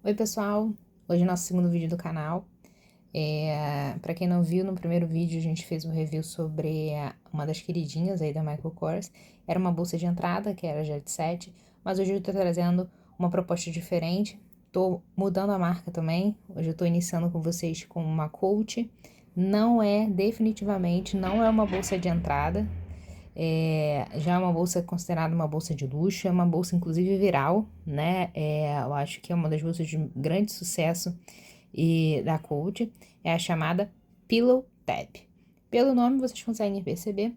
Oi pessoal, hoje é nosso segundo vídeo do canal. Para quem não viu, no primeiro vídeo a gente fez um review sobre uma das queridinhas aí da Michael Kors. Era uma bolsa de entrada, que era Jet Set, mas hoje eu tô trazendo uma proposta diferente. Tô mudando a marca também, hoje eu tô iniciando com vocês com uma Coach. Definitivamente não é uma bolsa de entrada, já é uma bolsa considerada uma bolsa de luxo, é uma bolsa inclusive viral, né? Eu acho que é uma das bolsas de grande sucesso e da Coach, é a chamada Pillow Tab. Pelo nome vocês conseguem perceber,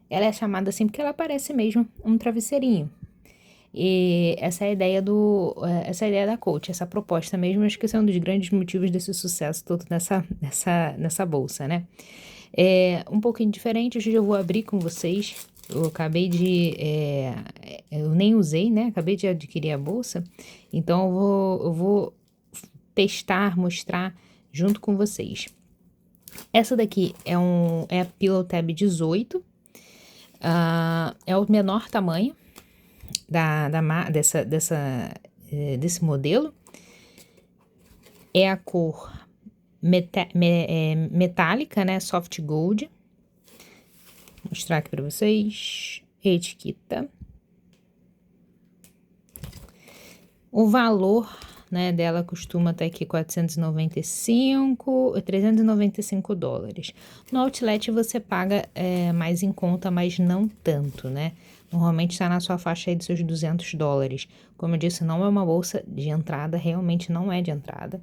ela é chamada assim porque ela parece mesmo um travesseirinho. E essa é a ideia essa é a ideia da Coach, essa proposta mesmo, acho que esse é um dos grandes motivos desse sucesso todo nessa bolsa, né? É um pouquinho diferente, hoje eu vou abrir com vocês. Eu acabei de. Eu nem usei, né? Acabei de adquirir a bolsa. Então eu vou testar, mostrar junto com vocês. Essa daqui é a Pillow Tab 18. É o menor tamanho desse modelo. É a cor metálica, né? Soft Gold. Vou mostrar aqui para vocês. Etiqueta. O valor, né, dela costuma estar aqui 395 dólares. No outlet você paga mais em conta, mas não tanto, né? Normalmente está na sua faixa aí de seus 200 dólares. Como eu disse, não é uma bolsa de entrada, realmente não é de entrada.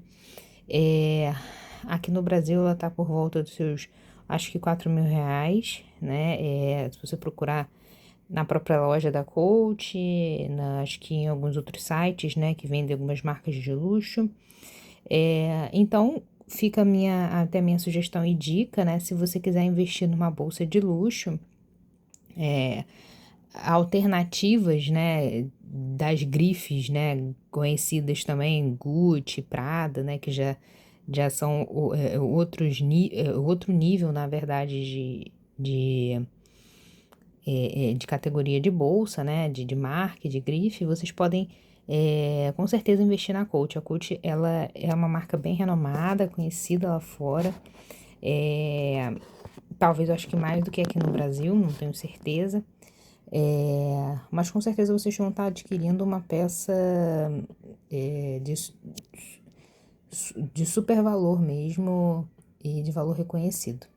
Aqui no Brasil ela tá por volta dos seus, acho que 4.000 reais, né? Se você procurar na própria loja da Coach, acho que em alguns outros sites, né, que vendem algumas marcas de luxo. Então, fica até a minha sugestão e dica, né, se você quiser investir numa bolsa de luxo, alternativas, né, das grifes, né, conhecidas também, Gucci, Prada, né, que já são outro nível, na verdade, de categoria de bolsa, né, de marca, de grife, vocês podem com certeza investir na Coach. A Coach, ela é uma marca bem renomada, conhecida lá fora, talvez eu acho que mais do que aqui no Brasil, não tenho certeza, mas com certeza vocês vão estar adquirindo uma peça de super valor mesmo e de valor reconhecido.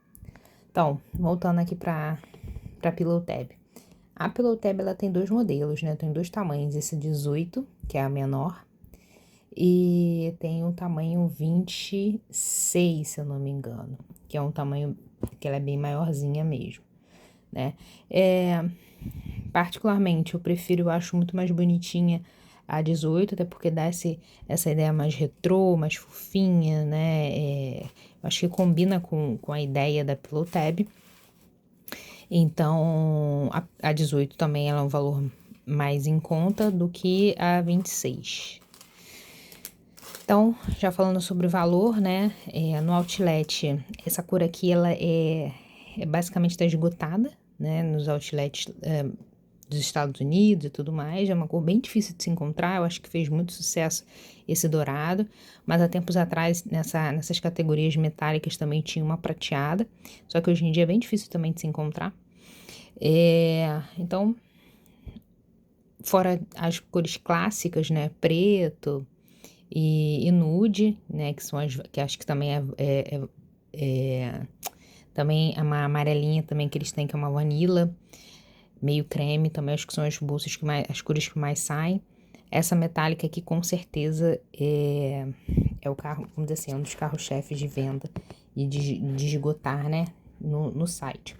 Então, voltando aqui para Pillow Tab. A Pillow Tab, ela tem dois modelos, né? Tem dois tamanhos, esse 18, que é a menor, e tem o tamanho 26, se eu não me engano, que é um tamanho que ela é bem maiorzinha mesmo, né? Particularmente, eu acho muito mais bonitinha a 18, até porque dá essa ideia mais retrô, mais fofinha, né? Eu acho que combina com a ideia da Pillow Tab. Então, a 18 também ela é um valor mais em conta do que a 26. Então, já falando sobre o valor, né? No outlet, essa cor aqui, ela basicamente está esgotada, né? Nos outlets dos Estados Unidos e tudo mais. É uma cor bem difícil de se encontrar. Eu acho que fez muito sucesso esse dourado. Mas há tempos atrás, nessas categorias metálicas também tinha uma prateada. Só que hoje em dia é bem difícil também de se encontrar. Então, fora as cores clássicas, né? Preto e nude, né? Que são que acho que também também é uma amarelinha também que eles têm, que é uma vanilla, meio creme, também acho que são as cores que mais saem. Essa metálica aqui, com certeza, é o carro, vamos dizer assim, é um dos carros-chefes de venda e de esgotar, né, no site.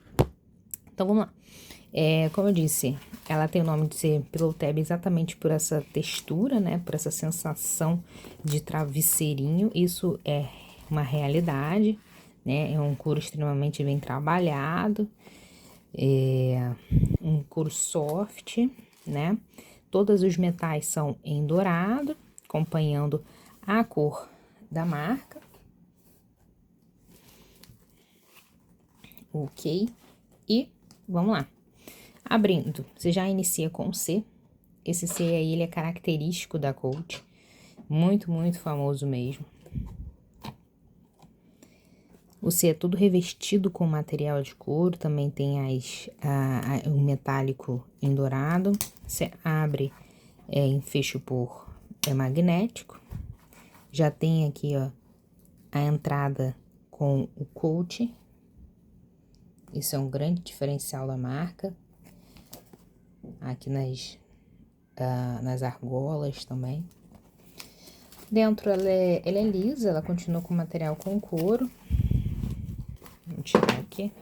Então, vamos lá. Como eu disse, ela tem o nome de ser Pillow Tab exatamente por essa textura, né, por essa sensação de travesseirinho. Isso é uma realidade, né, é um couro extremamente bem trabalhado, um couro soft, né? Todos os metais são em dourado, acompanhando a cor da marca. Ok? E vamos lá. Abrindo, você já inicia com C. Esse C aí, ele é característico da Coach. muito, muito famoso mesmo. O C é tudo revestido com material de couro, também tem o metálico em dourado. Você abre em fecho magnético. Já tem aqui, ó, a entrada com o coach. Isso é um grande diferencial da marca. Aqui nas argolas também. Dentro ela é lisa, ela continua com material com couro. Vamos tirar aqui.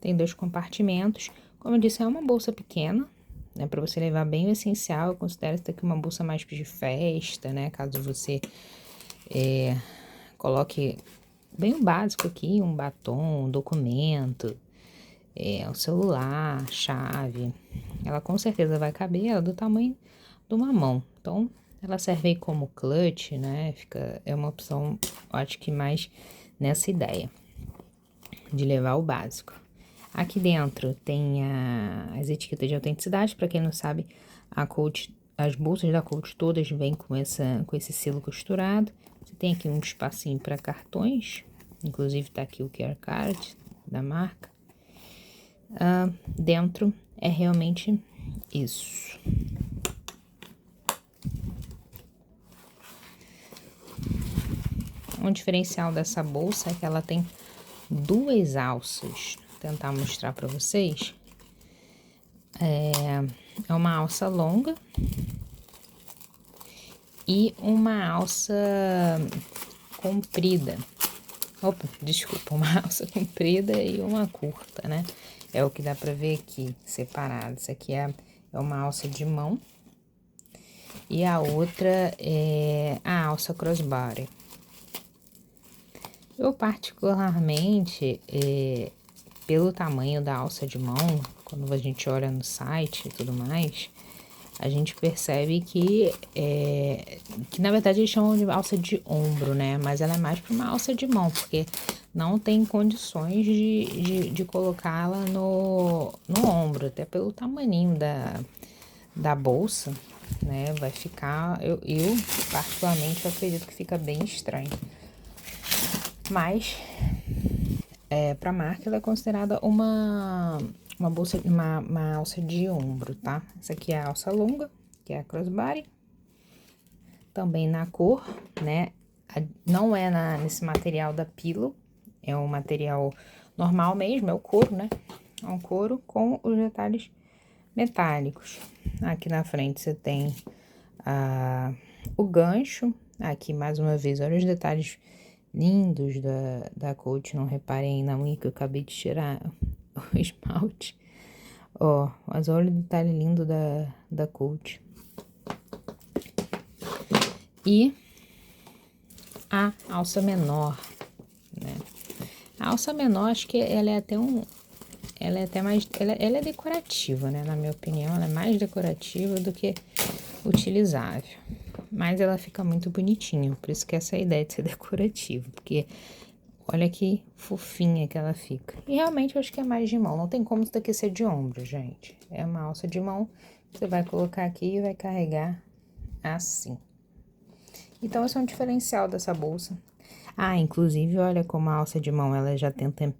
Tem 2 compartimentos. Como eu disse, é uma bolsa pequena, né? Para você levar bem o essencial. Eu considero isso aqui uma bolsa mais de festa, né? Caso você coloque bem o básico aqui, um batom, um documento, o celular, chave. Ela com certeza vai caber, ela é do tamanho de uma mão. Então, ela serve aí como clutch, né? É uma opção, acho que mais nessa ideia de levar o básico. Aqui dentro tem as etiquetas de autenticidade. Para quem não sabe, as bolsas da Coach todas vêm com esse selo costurado. Você tem aqui um espacinho para cartões, inclusive tá aqui o QR Card da marca. Dentro é realmente isso. Um diferencial dessa bolsa é que ela tem 2 alças. Vou tentar mostrar para vocês. É uma alça longa e uma alça comprida. Opa, desculpa, uma alça comprida e uma curta, né? É o que dá pra ver aqui, separado. Isso aqui é uma alça de mão e a outra é a alça crossbody. Eu particularmente, pelo tamanho da alça de mão, quando a gente olha no site e tudo mais, a gente percebe que na verdade eles chamam de alça de ombro, né? Mas ela é mais para uma alça de mão, porque não tem condições de colocá-la no ombro, até pelo tamaninho da bolsa, né? Vai ficar, eu particularmente acredito que fica bem estranho. Mas, para a marca, ela é considerada uma bolsa, uma alça de ombro, tá? Essa aqui é a alça longa, que é a crossbody. Também na cor, né? Não é nesse material da Pillow, é um material normal mesmo, é o couro, né? É um couro com os detalhes metálicos. Aqui na frente você tem o gancho. Aqui, mais uma vez, olha os detalhes lindos da Coach. Não reparem na unha que eu acabei de tirar o esmalte. Ó, mas olha o detalhe lindo da Coach. E a alça menor, né? A alça menor, acho que ela é até mais, ela é decorativa, né? Na minha opinião, ela é mais decorativa do que utilizável. Mas ela fica muito bonitinha, por isso que essa é a ideia de ser decorativa, porque olha que fofinha que ela fica. E realmente eu acho que é mais de mão, não tem como isso daqui ser de ombro, gente. É uma alça de mão, você vai colocar aqui e vai carregar assim. Então, esse é um diferencial dessa bolsa. Inclusive, olha como a alça de mão, ela já tenta...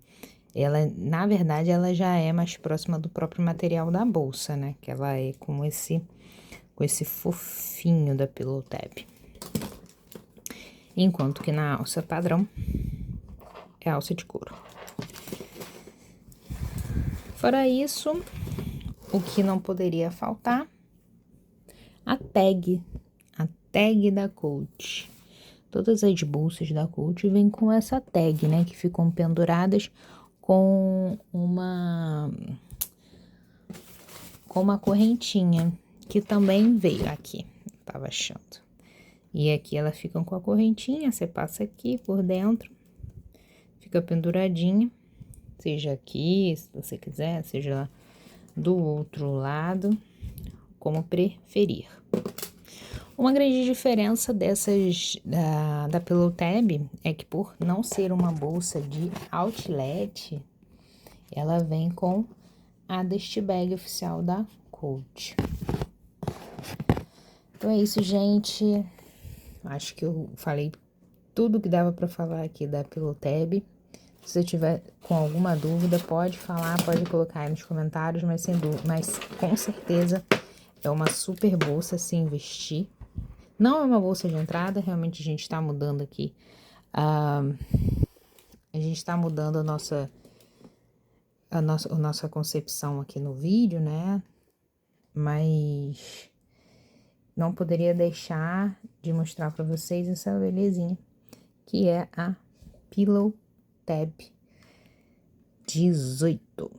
na verdade, ela já é mais próxima do próprio material da bolsa, né? Que ela é com esse fofinho da Pillow Tab. Enquanto que na alça padrão é alça de couro. Fora isso, o que não poderia faltar, a tag da Coach. Todas as bolsas da Coach vêm com essa tag, né? Que ficam penduradas com uma correntinha, que também veio aqui, tava achando. E aqui elas ficam com a correntinha, você passa aqui por dentro, fica penduradinha, seja aqui, se você quiser, seja lá do outro lado, como preferir. Uma grande diferença dessas da Pillow Tab é que, por não ser uma bolsa de outlet, ela vem com a deste bag oficial da Coach. Então é isso, gente. Acho que eu falei tudo que dava para falar aqui da Pillow Tab. Se você tiver com alguma dúvida, pode falar, pode colocar aí nos comentários, mas com certeza é uma super bolsa se investir. Não é uma bolsa de entrada, realmente a gente tá mudando aqui. A gente tá mudando a nossa concepção aqui no vídeo, né? Mas não poderia deixar de mostrar para vocês essa belezinha, que é a Pillow Tab 18.